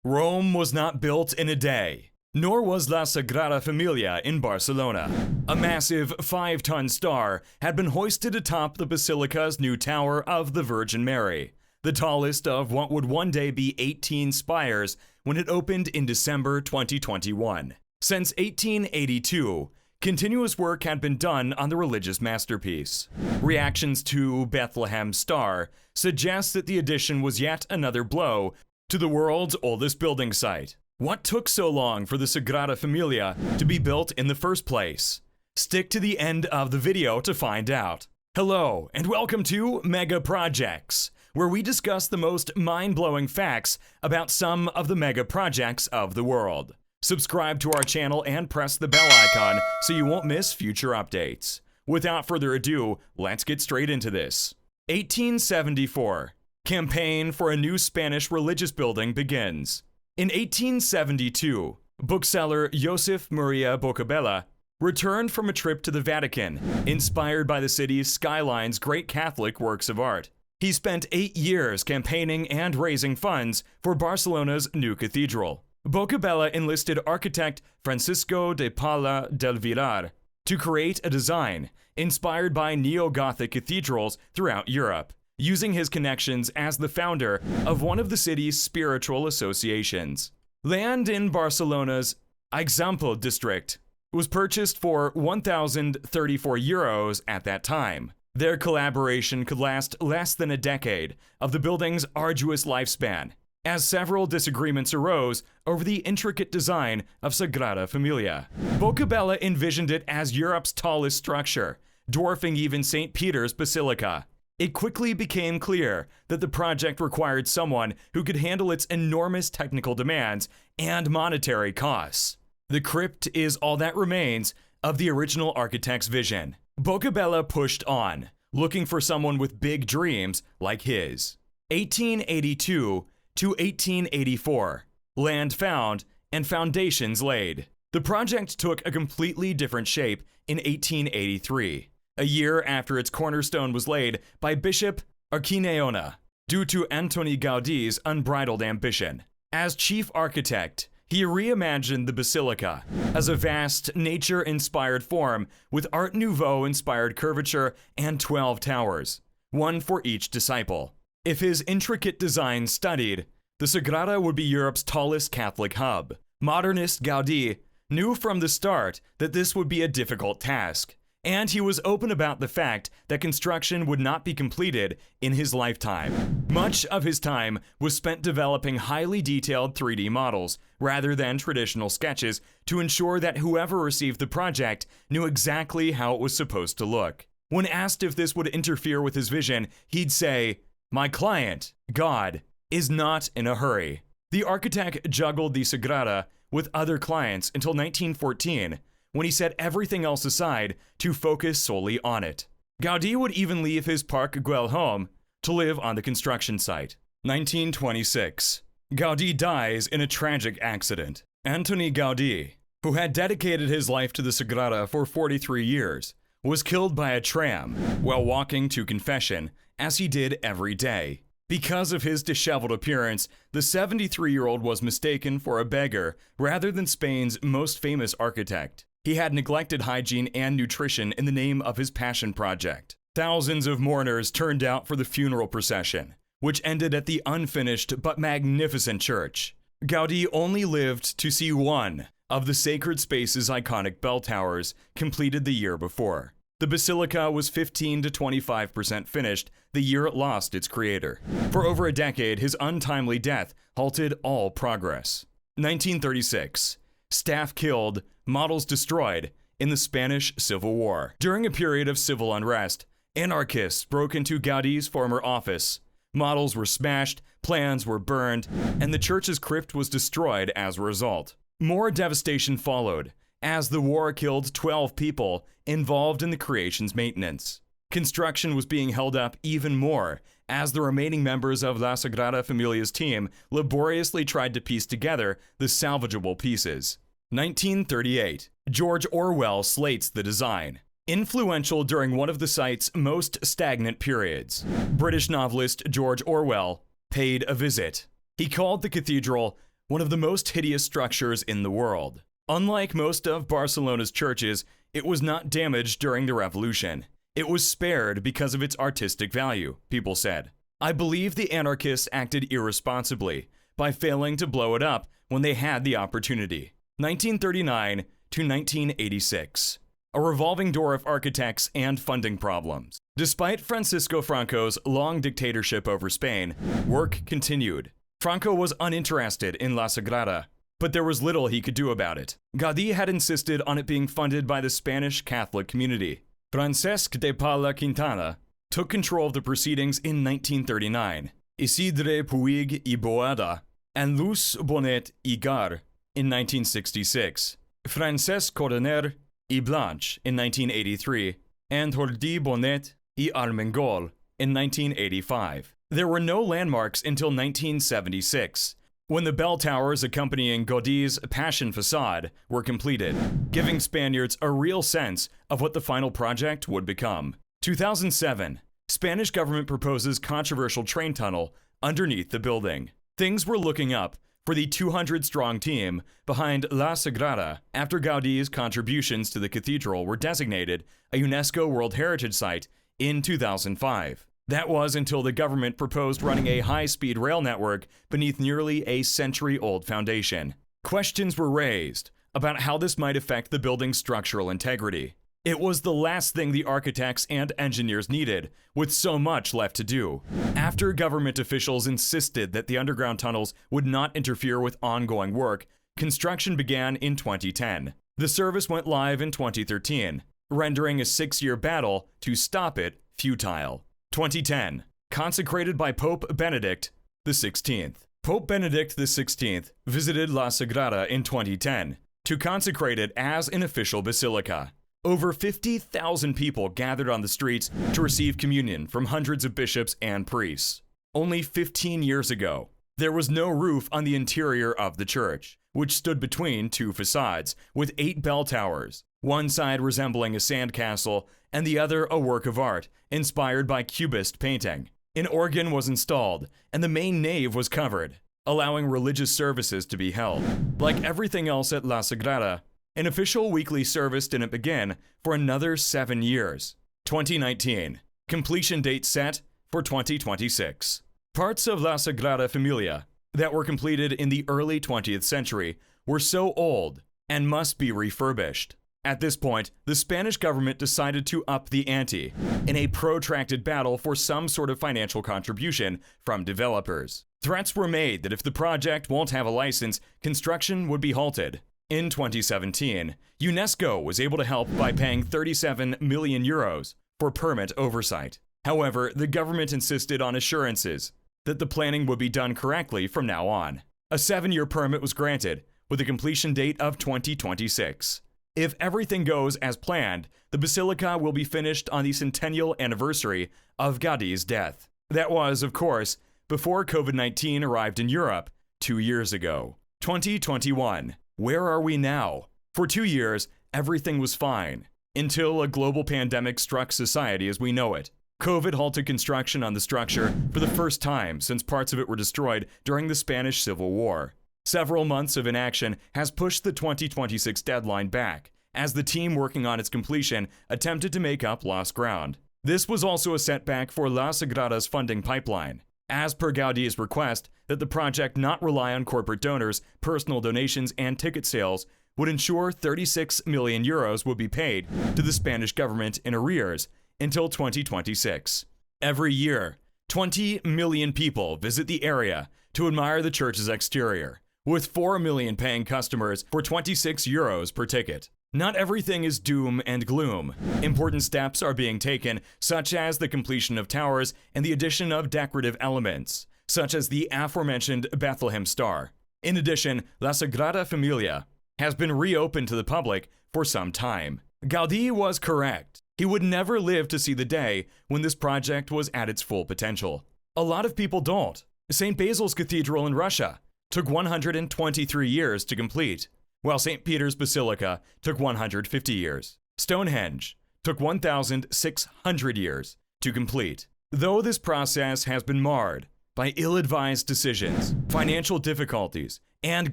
Rome was not built in a day, nor was La Sagrada Familia in Barcelona. A massive 5-ton star had been hoisted atop the basilica's new tower of the Virgin Mary, the tallest of what would one day be 18 spires when it opened in December 2021. Since 1882, continuous work had been done on the religious masterpiece. Reactions to Bethlehem's star suggest that the addition was yet another blow to the world's oldest building site. What took so long for the Sagrada Familia to be built in the first place? Stick to the end of the video to find out. Hello, and welcome to Mega Projects, where we discuss the most mind-blowing facts about some of the mega projects of the world. Subscribe to our channel and press the bell icon so you won't miss future updates. Without further ado, let's get straight into this. 1874. Campaign for a new Spanish religious building begins. In 1872, bookseller Josep Maria Boccabella returned from a trip to the Vatican, inspired by the city's skyline's great Catholic works of art. He spent 8 years campaigning and raising funds for Barcelona's new cathedral. Boccabella enlisted architect Francisco de Paula del Villar to create a design inspired by neo-Gothic cathedrals throughout Europe, using his connections as the founder of one of the city's spiritual associations. Land in Barcelona's Eixample district was purchased for 1,034 euros at that time. Their collaboration could last less than a decade of the building's arduous lifespan, as several disagreements arose over the intricate design of Sagrada Familia. Boccabella envisioned it as Europe's tallest structure, dwarfing even St. Peter's Basilica. It quickly became clear that the project required someone who could handle its enormous technical demands and monetary costs. The crypt is all that remains of the original architect's vision. Boccabella pushed on, looking for someone with big dreams like his. 1882 to 1884. Land found and foundations laid. The project took a completely different shape in 1883. A year after its cornerstone was laid by Bishop Arquineona, due to Antoni Gaudi's unbridled ambition. As chief architect, he reimagined the basilica as a vast, nature-inspired form with Art Nouveau-inspired curvature and 12 towers, one for each disciple. If his intricate design studied, the Sagrada would be Europe's tallest Catholic hub. Modernist Gaudi knew from the start that this would be a difficult task, and he was open about the fact that construction would not be completed in his lifetime. Much of his time was spent developing highly detailed 3D models, rather than traditional sketches, to ensure that whoever received the project knew exactly how it was supposed to look. When asked if this would interfere with his vision, he'd say, "My client, God, is not in a hurry." The architect juggled the Sagrada with other clients until 1914, when he set everything else aside to focus solely on it. Gaudi would even leave his Park Güell home to live on the construction site. 1926. Gaudi dies in a tragic accident. Antoni Gaudi, who had dedicated his life to the Sagrada for 43 years, was killed by a tram while walking to confession, as he did every day. Because of his disheveled appearance, the 73-year-old was mistaken for a beggar rather than Spain's most famous architect. He had neglected hygiene and nutrition in the name of his passion project. Thousands of mourners turned out for the funeral procession, which ended at the unfinished but magnificent church. Gaudi only lived to see one of the sacred space's iconic bell towers completed the year before. The basilica was 15 to 25% finished the year it lost its creator. For over a decade, his untimely death halted all progress. 1936. Staff killed, models destroyed in the Spanish Civil War. During a period of civil unrest, anarchists broke into Gaudi's former office. Models were smashed, plans were burned, and the church's crypt was destroyed as a result. More devastation followed, as the war killed 12 people involved in the creation's maintenance. Construction was being held up even more as the remaining members of La Sagrada Familia's team laboriously tried to piece together the salvageable pieces. 1938. George Orwell slates the design. Influential during one of the site's most stagnant periods, British novelist George Orwell paid a visit. He called the cathedral one of the most hideous structures in the world. Unlike most of Barcelona's churches, it was not damaged during the revolution. It was spared because of its artistic value, people said. I believe the anarchists acted irresponsibly by failing to blow it up when they had the opportunity. 1939 to 1986. A revolving door of architects and funding problems. Despite Francisco Franco's long dictatorship over Spain, work continued. Franco was uninterested in La Sagrada, but there was little he could do about it. Gaudi had insisted on it being funded by the Spanish Catholic community. Francesc de Paula Quintana took control of the proceedings in 1939. Isidre Puig y Boada and Luz Bonet y Gar in 1966. Francesc Coroner y Blanche in 1983, and Jordi Bonet y Armengol in 1985. There were no landmarks until 1976, when the bell towers accompanying Gaudi's Passion facade were completed, giving Spaniards a real sense of what the final project would become. 2007, Spanish government proposes controversial train tunnel underneath the building. Things were looking up for the 200-strong team behind La Sagrada after Gaudi's contributions to the cathedral were designated a UNESCO World Heritage Site in 2005. That was until the government proposed running a high-speed rail network beneath nearly a century-old foundation. Questions were raised about how this might affect the building's structural integrity. It was the last thing the architects and engineers needed, with so much left to do. After government officials insisted that the underground tunnels would not interfere with ongoing work, construction began in 2010. The service went live in 2013, rendering a 6-year battle to stop it futile. 2010, consecrated by Pope Benedict XVI. Pope Benedict XVI visited La Sagrada in 2010 to consecrate it as an official basilica. Over 50,000 people gathered on the streets to receive communion from hundreds of bishops and priests. Only 15 years ago, there was no roof on the interior of the church, which stood between two facades with 8 bell towers, one side resembling a sandcastle and the other a work of art inspired by Cubist painting. An organ was installed and the main nave was covered, allowing religious services to be held. Like everything else at La Sagrada, an official weekly service didn't begin for another 7 years. 2019. Completion date set for 2026. Parts of La Sagrada Familia that were completed in the early 20th century were so old and must be refurbished. At this point, the Spanish government decided to up the ante in a protracted battle for some sort of financial contribution from developers. Threats were made that if the project won't have a license, construction would be halted. In 2017, UNESCO was able to help by paying 37 million euros for permit oversight. However, the government insisted on assurances that the planning would be done correctly from now on. A 7-year permit was granted, with a completion date of 2026. If everything goes as planned, the basilica will be finished on the centennial anniversary of Gaudi's death. That was, of course, before COVID-19 arrived in Europe 2 years ago. 2021. Where are we now? For 2 years, everything was fine, until a global pandemic struck society as we know it. COVID halted construction on the structure for the first time since parts of it were destroyed during the Spanish Civil War. Several months of inaction has pushed the 2026 deadline back, as the team working on its completion attempted to make up lost ground. This was also a setback for La Sagrada's funding pipeline. As per Gaudi's request that the project not rely on corporate donors, personal donations, and ticket sales would ensure 36 million euros would be paid to the Spanish government in arrears until 2026. Every year, 20 million people visit the area to admire the church's exterior, with 4 million paying customers for 26 euros per ticket. Not everything is doom and gloom. Important steps are being taken, such as the completion of towers and the addition of decorative elements, such as the aforementioned Bethlehem Star. In addition, La Sagrada Familia has been reopened to the public for some time. Gaudi was correct. He would never live to see the day when this project was at its full potential. A lot of people don't. St. Basil's Cathedral in Russia took 123 years to complete, while St. Peter's Basilica took 150 years. Stonehenge took 1,600 years to complete. Though this process has been marred by ill-advised decisions, financial difficulties, and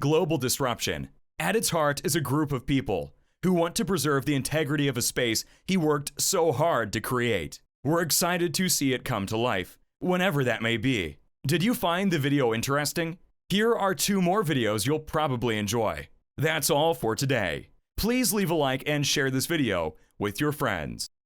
global disruption. At its heart is a group of people who want to preserve the integrity of a space he worked so hard to create. We're excited to see it come to life, whenever that may be. Did you find the video interesting? Here are 2 more videos you'll probably enjoy. That's all for today. Please leave a like and share this video with your friends.